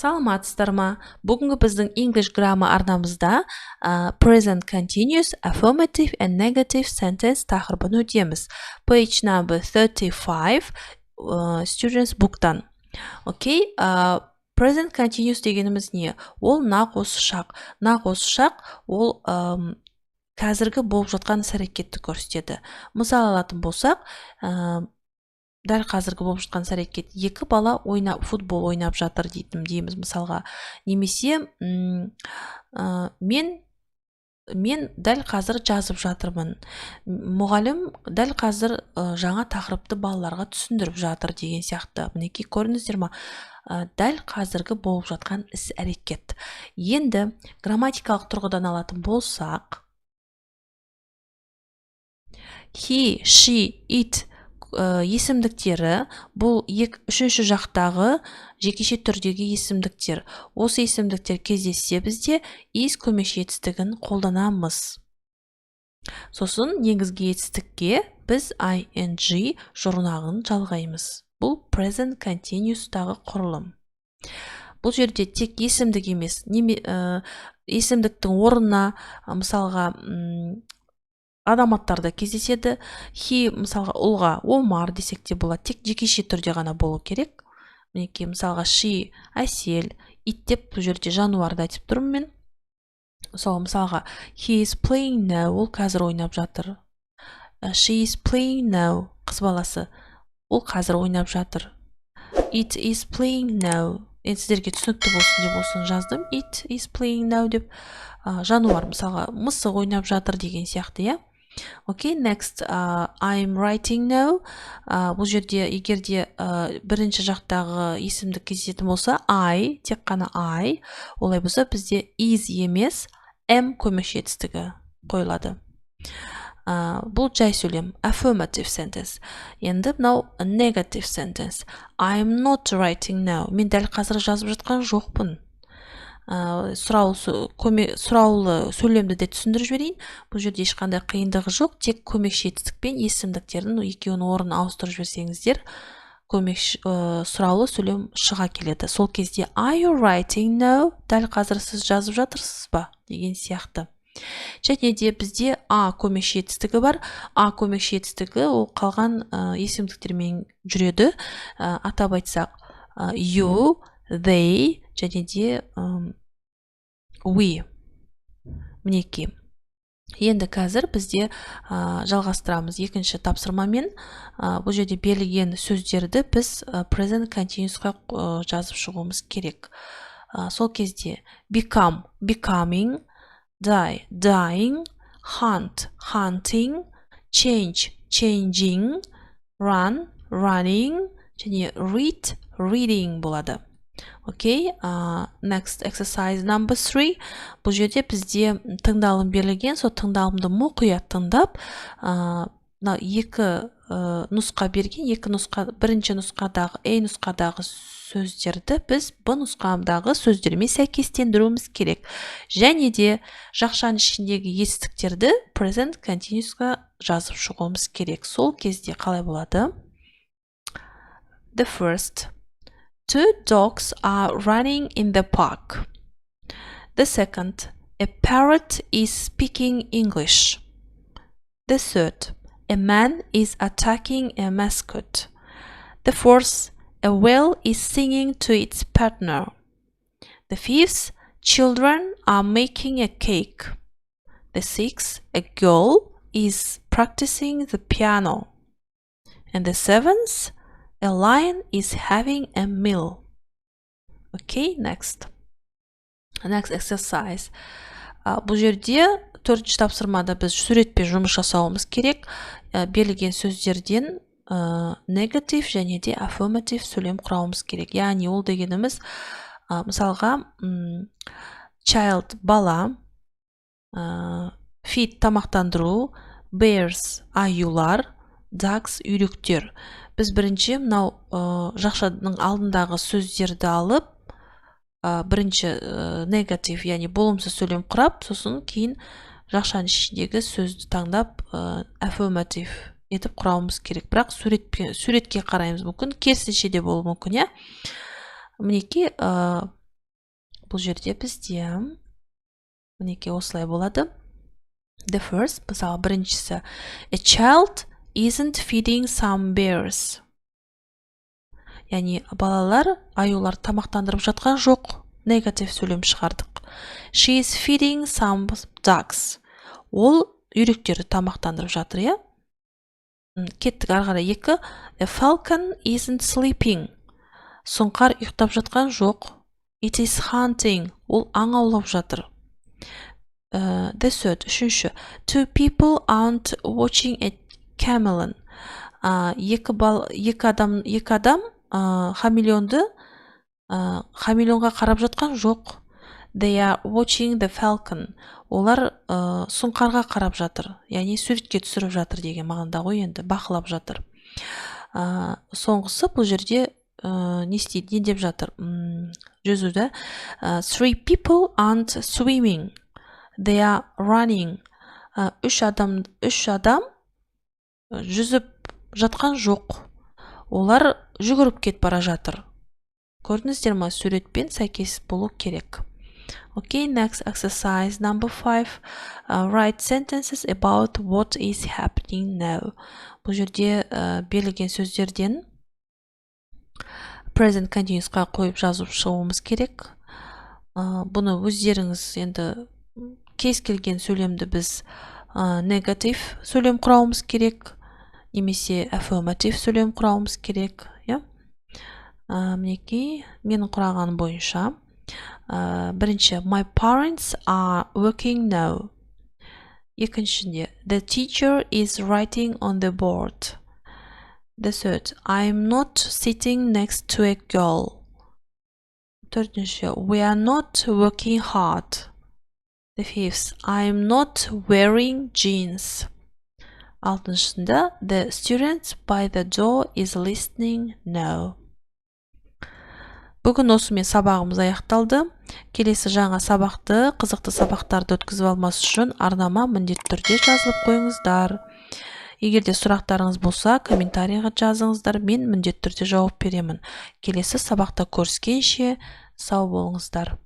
Саламатсыздар ма? Бүгінгі біздің English Grammar арнамызда present continuous, affirmative and negative sentence тақырыбын өтеміз. Page number 35, students book'тан. Окей, present continuous дегеніміз не? Ол нақ осы шақ. Нақ осы шақ ол қазіргі болып жатқан іс-әрекетті көрсетеді. Мысал алатын болсақ, дәл қазіргі болып жатқан іс-әрекет, екі бала футбол ойнап жатыр дейміз мысалға. Немесе мен дәл қазір жазып жатырмын. Мұғалім дәл қазір жаңа тақырыпты балаларға түсіндіріп жатыр деген сияқты. Мінекей көрдіңіздер ме? Дәл қазіргі болып жатқан іс-әрекет. Енді грамматикалық тұрғыдан алатын болсақ, he, she, it есімдіктері бұл үшінші жақтағы жекеше түрдегі есімдіктер. Осы есімдіктер кездессе бізде is көмекші етістігін қолданамыз. Сосын негізгі етістікке біз ing жұрнағын жалғаймыз. Бұл present continuous'тағы құрылым. Бұл жерде тек есімдік емес, есімдіктің орнына мысалға адаматтарда кездеседі. He мысалға ұлға Омар десек те болады, тек жекеше түрде ғана болу керек. Мінекей мысалға she Әсел, it деп бұл жерде жануарды айтып тұрмын мен. Мысалға he is playing now, ол қазір ойнап жатыр. She is playing now, қыз баласы, ол қазір ойнап жатыр. It is playing now, сіздерге түсінікті болсын деп осыны жаздым. It is playing now деп жануар, мысалға мысық ойнап жатыр деген сияқты, иә. Окей, next, I'm writing now. Бұл жерде егерде бірінші жақтағы есімдік кездесетін болса, I, тек қана I, олай болса бізде is емес, am көмекші етістігі қойылады. Бұл жай сөйлем, affirmative sentence. Енді мынау negative sentence. I'm not writing now. Мен дәл қазір жазып жатқан жоқпын. Сұраулы сөйлемді де түсіндіріп жіберейін. Бұл жерде ешқандай қиындығы жоқ, тек көмекші етістікпен есімдіктердің екеуінің орнын ауыстырып жіберсеңіздер, сұраулы сөйлем шыға келеді. Сол кезде are you writing now? Дәл қазір сіз жазып жатырсыз ба? Деген сияқты. Және де бізде көмекші етістігі бар. Көмекші етістігі ол қалған есімдіктермен жүреді. Атап айтсақ, you, they, және де we. Мінекей. Енді қазір бізде жалғастырамыз екінші тапсырмамен. Бұл жерде берілген сөздерді біз present continuous'қа жазып шығуымыз керек. Сол кезде become, becoming, die, dying, hunt, hunting, change, changing, run, running, және read, reading болады. Окей, next exercise number 3. Бұл жерде бізде тыңдалым берілген, сол тыңдалымды мұқият тыңдап, екі нұсқа берген, бірінші нұсқадағы, нұсқадағы сөздерді біз нұсқадағы сөздермен сәйкестендіруіміз керек. Және де жақшаның ішіндегі етістіктерді present continuous'қа жазып шығуымыз керек. Сол кезде қалай болады? The first. Two dogs are running in the park. The second, a parrot is speaking English. The third, a man is attacking a mascot. The fourth, a whale is singing to its partner. The fifth, children are making a cake. The sixth, a girl is practicing the piano. And the seventh, a lion is having a meal. Okay, next. Next exercise. Бұл жерде төртінші тапсырмада біз суретпен жұмыс жасауымыз керек. Берілген сөздерден negative және де affirmative сөйлем құрауымыз керек. Яғни ол дегеніміз, мысалға, child бала, feed тамақтандыру, bears аюлар, dogs үйректер. Біз бірінші мынау жақшаның алдындағы сөздерді алып, бірінші негатив, яғни болымсыз сөйлем құрап, сосын кейін жақшаның ішіндегі сөзді таңдап affirmative етіп құрауымыз керек. Бірақ суретке қараймыз, мүмкін керісінше де болуы мүмкін, иә. Мінекей бұл жерде бізде мінекей осылай болады. The first, мысалы біріншісі, a child isn't feeding some bears. Яғни балалар, аюлар тамақтандырып жатқан жоқ. Негатив сөйлем шығардық. She is feeding some ducks. Ол үйректері тамақтандырып жатыр, я? Кеттік ары екі. A falcon isn't sleeping. Сұңқар ұйықтап жатқан жоқ. It is hunting. Ол аң аулап жатыр. The third, үшінші. Two people aren't watching a chameleon. Екі адам хамелеонға қарап жатқан жоқ. They are watching the falcon. Олар сұңқарға қарап жатыр. Яғни суретке түсіріп жатыр деген мағынада ғой енді, бақылап жатыр. Соңғысы бұл жерде не істейді, не деп жатыр? Жүзуді. Three people aren't swimming. They are running. Үш адам жүзіп жатқан жоқ. Олар жүгіріп кет бара жатыр. Көрдіңіздер ме? Суретпен сәйкес болу керек. Okay, next exercise number 5. Write sentences about what is happening now. Бұл жерде берілген сөздерден present continuous'қа қойып жазып шығуымыз керек. Бұны өздеріңіз енді кез келген сөйлемді біз негатив сөйлем құрауымыз керек, немесе affirmative сөйлем құрауымыз керек. Мінекей, менің құраған бойынша бірінші, my parents are working now. Екіншінде, the teacher is writing on the board. The third, I'm not sitting next to a girl. Төртінші, we are not working hard. The fifth, I'm not wearing jeans. Алтыншында, the student by the door is listening now. Бүгін осымен сабағымыз аяқталды. Келесі жаңа сабақты, қызықты сабақтарды өткізіп алмас үшін арнама міндетті түрде жазылып қойыңыздар. Егер де сұрақтарыңыз болса, комментарийға жазыңыздар, мен міндетті түрде жауап беремін. Келесі сабақта көріскенше сау болыңыздар.